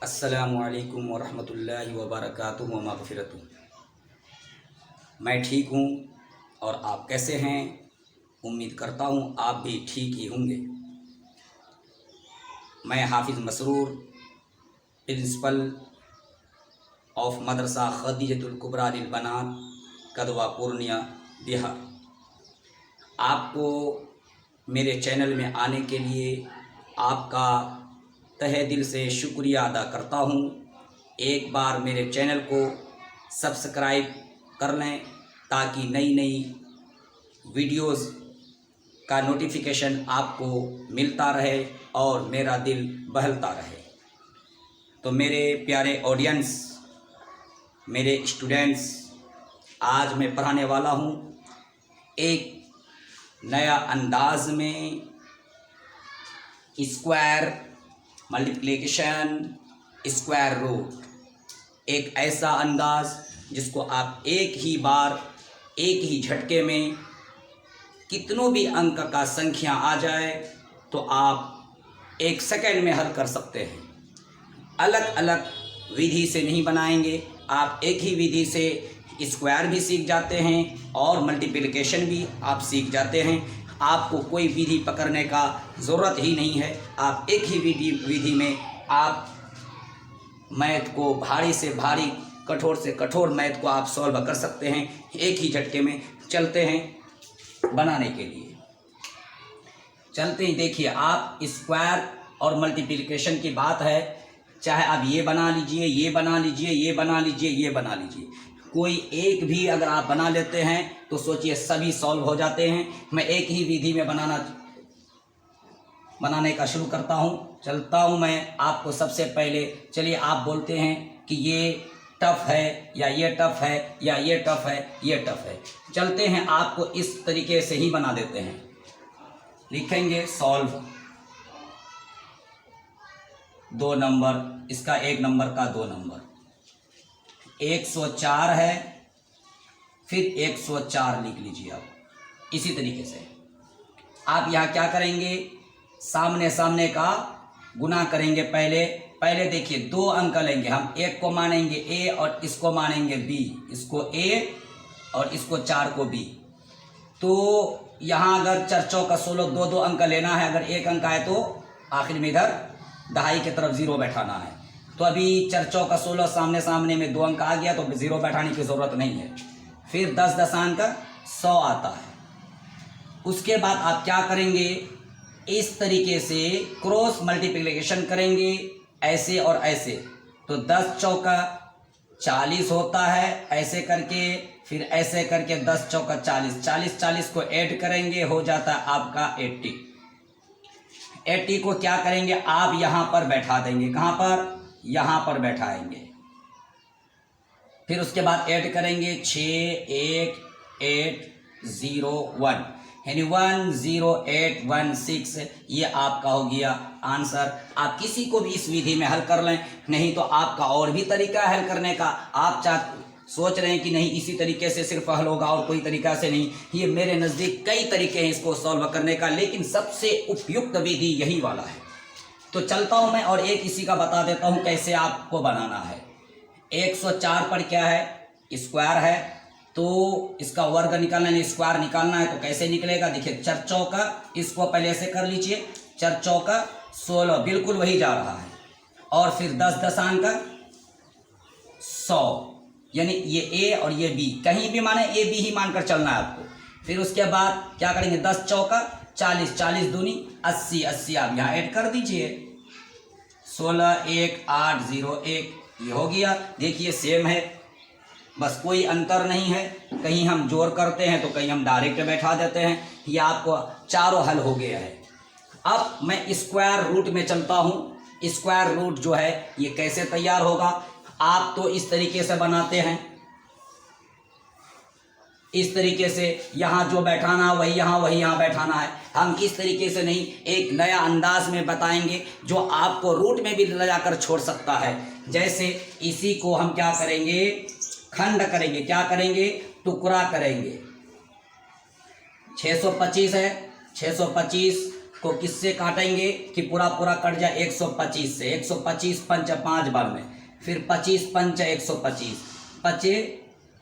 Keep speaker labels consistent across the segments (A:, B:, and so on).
A: अस्सलामुअलैकुम वरहमतुल्लाहि वबरकातुहू व मग़फ़िरतुहू। मैं ठीक हूँ और आप कैसे हैं? उम्मीद करता हूँ आप भी ठीक ही होंगे। मैं हाफिज़ मसरूर, प्रिंसिपल ऑफ मदरसा खदीजतुल कुबरा लिल बनात, कदवा पूर्णिया, बिहार। आपको मेरे चैनल में आने के लिए आपका तहे दिल से शुक्रिया अदा करता हूँ। एक बार मेरे चैनल को सब्सक्राइब कर लें ताकि नई नई वीडियोस का नोटिफिकेशन आपको मिलता रहे और मेरा दिल बहलता रहे। तो मेरे प्यारे ऑडियंस, मेरे स्टूडेंट्स, आज मैं पढ़ाने वाला हूँ एक नया अंदाज में स्क्वायर मल्टीप्लिकेशन, स्क्वायर रूट। एक ऐसा अंदाज जिसको आप एक ही बार, एक ही झटके में कितनों भी अंक का संख्या आ जाए तो आप एक सेकंड में हल कर सकते हैं। अलग अलग विधि से नहीं बनाएंगे, आप एक ही विधि से स्क्वायर भी सीख जाते हैं और मल्टीप्लिकेशन भी आप सीख जाते हैं। आपको कोई विधि पकड़ने का ज़रूरत ही नहीं है। आप एक ही विधि में आप मैथ को, भारी से भारी, कठोर से कठोर मैथ को आप सॉल्व कर सकते हैं। एक ही झटके में चलते हैं बनाने के लिए। चलते ही देखिए, आप स्क्वायर और मल्टीप्लिकेशन की बात है, चाहे आप ये बना लीजिए, ये बना लीजिए, ये बना लीजिए, ये बना लीजिए, कोई एक भी अगर आप बना लेते हैं तो सोचिए सभी सॉल्व हो जाते हैं। मैं एक ही विधि में बनाने का शुरू करता हूँ। चलता हूँ मैं आपको सबसे पहले। चलिए, आप बोलते हैं कि ये टफ है या ये टफ है या ये टफ है, ये टफ है। चलते हैं, आपको इस तरीके से ही बना देते हैं। लिखेंगे सॉल्व 2 नंबर, इसका 1 नंबर का 2 नंबर, 104 है, फिर 104 लिख लीजिए। आप इसी तरीके से आप यहाँ क्या करेंगे, सामने सामने का गुना करेंगे। पहले देखिए 2 अंक लेंगे हम, एक को मानेंगे a और इसको मानेंगे b, इसको a और इसको 4 को b। तो यहाँ अगर 4 चौका 16, 2 अंक लेना है। अगर 1 अंक आए तो आखिर में इधर दहाई की तरफ 0 बैठाना है। तो अभी 4 चौका 16, सामने सामने में 2 अंक आ गया तो 0 बैठाने की ज़रूरत नहीं है। फिर 10 दशांक 100 आता है। उसके बाद आप क्या करेंगे, इस तरीके से क्रॉस मल्टीप्लिकेशन करेंगे, ऐसे और ऐसे। तो 10 चौका 40 होता है, ऐसे करके, फिर ऐसे करके 10 चौका 40, 40 को ऐड करेंगे, हो जाता है आपका 80। 80 को क्या करेंगे, आप यहाँ पर बैठा देंगे। कहाँ पर? यहाँ पर बैठाएंगे। फिर उसके बाद ऐड करेंगे 6, 1, 8, 0, 1, यानी 10816। ये आपका हो गया आंसर। आप किसी को भी इस विधि में हल कर लें, नहीं तो आपका और भी तरीका है हल करने का। आप सोच रहे हैं कि नहीं इसी तरीके से सिर्फ हल होगा और कोई तरीका से नहीं। ये मेरे नज़दीक कई तरीके हैं इसको सॉल्व करने का, लेकिन सबसे उपयुक्त विधि यही वाला है। तो चलता हूँ मैं और एक इसी का बता देता हूँ कैसे आपको बनाना है। 104 पर क्या है, स्क्वायर है, तो इसका वर्ग निकालना है, स्क्वायर निकालना है। तो कैसे निकलेगा, देखिए 4 चौका, इसको पहले से कर लीजिए, 4 चौका 16, बिल्कुल वही जा रहा है। और फिर 10 दशांक 100, यानी ये a और ये b, कहीं भी माने a b ही मानकर चलना है आपको। फिर उसके बाद क्या करेंगे, 10 चौका 40, 40 दूनी 80, 80 आप यहाँ ऐड कर दीजिए। 16, 1, 8, 0, 1, ये हो गया। देखिए सेम है, बस कोई अंतर नहीं है। कहीं हम जोड़ करते हैं तो कहीं हम डायरेक्ट बैठा देते हैं। ये आपको चारों हल हो गया है। अब मैं स्क्वायर रूट में चलता हूँ। स्क्वायर रूट जो है ये कैसे तैयार होगा, आप तो इस तरीके से बनाते हैं, इस तरीके से यहाँ जो बैठाना है वही यहाँ बैठाना है। हम इस तरीके से नहीं, एक नया अंदाज में बताएंगे जो आपको रूट में भी ले जाकर छोड़ सकता है। जैसे इसी को हम क्या करेंगे, खंड करेंगे। क्या करेंगे, टुकड़ा करेंगे। 625 है, 625 को किससे काटेंगे कि पूरा पूरा कट जाए 125 से। 125 पंच 5 बार में, फिर 25 पंच 125, पचे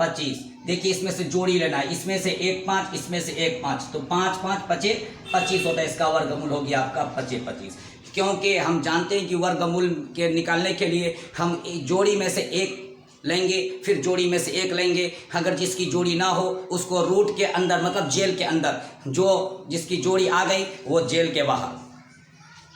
A: 25। देखिए इसमें से जोड़ी लेना है, इसमें से 1 5, इसमें से 1 5, तो 5 5 पचे 25 होता है। इसका वर्गमूल हो गया आपका पचे 25। क्योंकि हम जानते हैं कि वर्गमूल के निकालने के लिए हम जोड़ी में से एक लेंगे, फिर जोड़ी में से एक लेंगे। अगर जिसकी जोड़ी ना हो उसको रूट के अंदर, मतलब जेल के अंदर, जो जिसकी जोड़ी आ गई वो जेल के बाहर।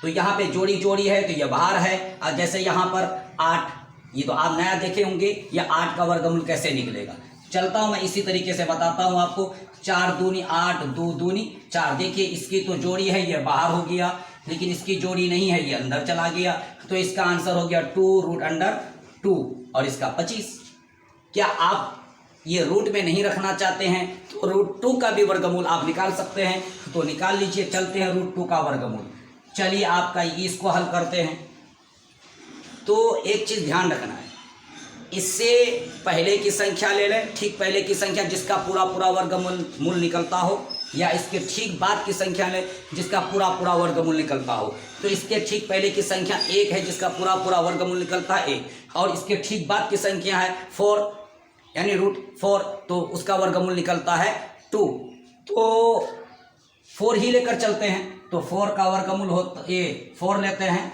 A: तो यहाँ पे जोड़ी जोड़ी है तो ये बाहर है। और जैसे यहाँ पर 8, ये तो आप नया देखे होंगे, ये 8 का वर्गमूल कैसे निकलेगा। चलता हूँ मैं इसी तरीके से बताता हूँ आपको। 4 दूनी 8, 2 दूनी 4। देखिए इसकी तो जोड़ी है, ये बाहर हो गया, लेकिन इसकी जोड़ी नहीं है, ये अंदर चला गया। तो इसका आंसर हो गया 2√2 और इसका 25। क्या आप ये रूट में नहीं रखना चाहते हैं तो √2 का भी वर्गमूल आप निकाल सकते हैं, तो निकाल लीजिए। चलते हैं √2 का वर्गमूल। चलिए आपका इसको हल करते हैं। तो एक चीज ध्यान रखना है, इससे पहले की संख्या ले लें, ठीक पहले की संख्या जिसका पूरा पूरा वर्गमूल निकलता हो, या इसके ठीक बाद की संख्या लें जिसका पूरा पूरा वर्गमूल निकलता हो। तो इसके ठीक पहले की संख्या 1 है जिसका पूरा पूरा वर्गमूल निकलता है 1, और इसके ठीक बाद की संख्या है 4 यानी √4, तो उसका वर्गमूल निकलता है 2। तो 4 ही लेकर चलते हैं, तो 4 का वर्गमूल होता ये 4 लेते हैं,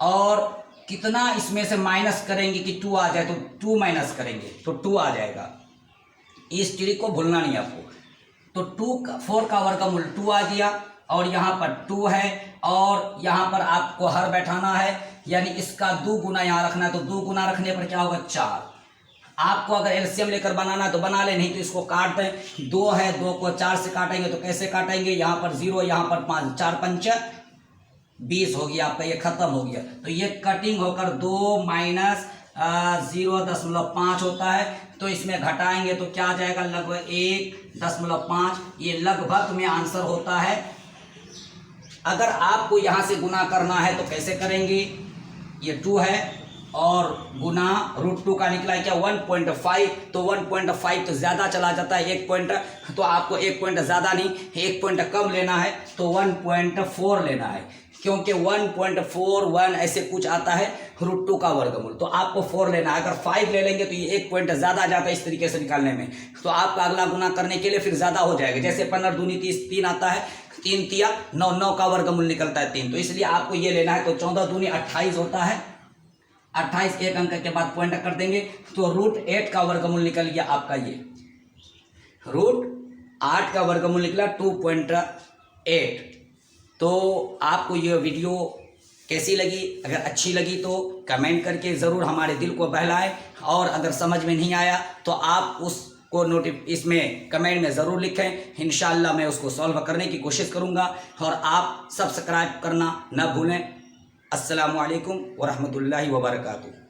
A: और कितना इसमें से माइनस करेंगे कि 2 आ जाए, तो 2 माइनस करेंगे तो 2 आ जाएगा। इस ट्रिक को भूलना नहीं आपको। तो 4 का वर्गमूल 2 आ गया, और यहाँ पर 2 है, और यहाँ पर आपको हर बैठाना है, यानी इसका 2 गुना यहाँ रखना है। तो 2 गुना रखने पर क्या होगा 4। आपको अगर एलसीएम लेकर बनाना है तो बना ले, नहीं तो इसको काट दें। 2 है, 2 को 4 से काटेंगे तो कैसे काटेंगे, यहाँ पर 0, यहाँ पर 5, 4 पंच 20 हो गया आपका, ये खत्म हो गया। तो ये कटिंग होकर 2 माइनस 0.5 होता है। तो इसमें घटाएंगे तो क्या आ जाएगा, लगभग 1.5। ये लगभग में आंसर होता है। अगर आपको यहां से गुना करना है तो कैसे करेंगे, ये 2 है और गुना √2 का निकला है क्या 1.5, तो 1.5 तो ज्यादा चला जाता है 1 पॉइंट, तो आपको 1 पॉइंट ज्यादा नहीं 1 पॉइंट कम लेना है, तो 1.4 लेना है। क्योंकि 1.41 ऐसे कुछ आता है √2 का वर्गमूल, तो आपको 4 लेना है। अगर 5 ले लेंगे तो ये 1 पॉइंट ज्यादा जाता है इस तरीके से निकालने में, तो आपका अगला गुना करने के लिए फिर ज्यादा हो जाएगा। जैसे 15 दूनी 30, 3 आता है, 3 तिया 9, 9 का वर्गमूल निकलता है 3, तो इसलिए आपको ये लेना है। तो 14 दूनी 28 होता है, 28 एक अंक के बाद पॉइंट कर देंगे, तो √8 का वर्गमूल निकल गया आपका। ये √8 का वर्गमूल निकला 2.8। तो आपको ये वीडियो कैसी लगी, अगर अच्छी लगी तो कमेंट करके ज़रूर हमारे दिल को बहलाएं, और अगर समझ में नहीं आया तो आप उसको इसमें कमेंट में ज़रूर लिखें। इंशाअल्लाह मैं उसको सॉल्व करने की कोशिश करूँगा, और आप सब्सक्राइब करना न भूलें। अस्सलामु अलैकुम वरहमतुल्लाहि वबरकातुहू।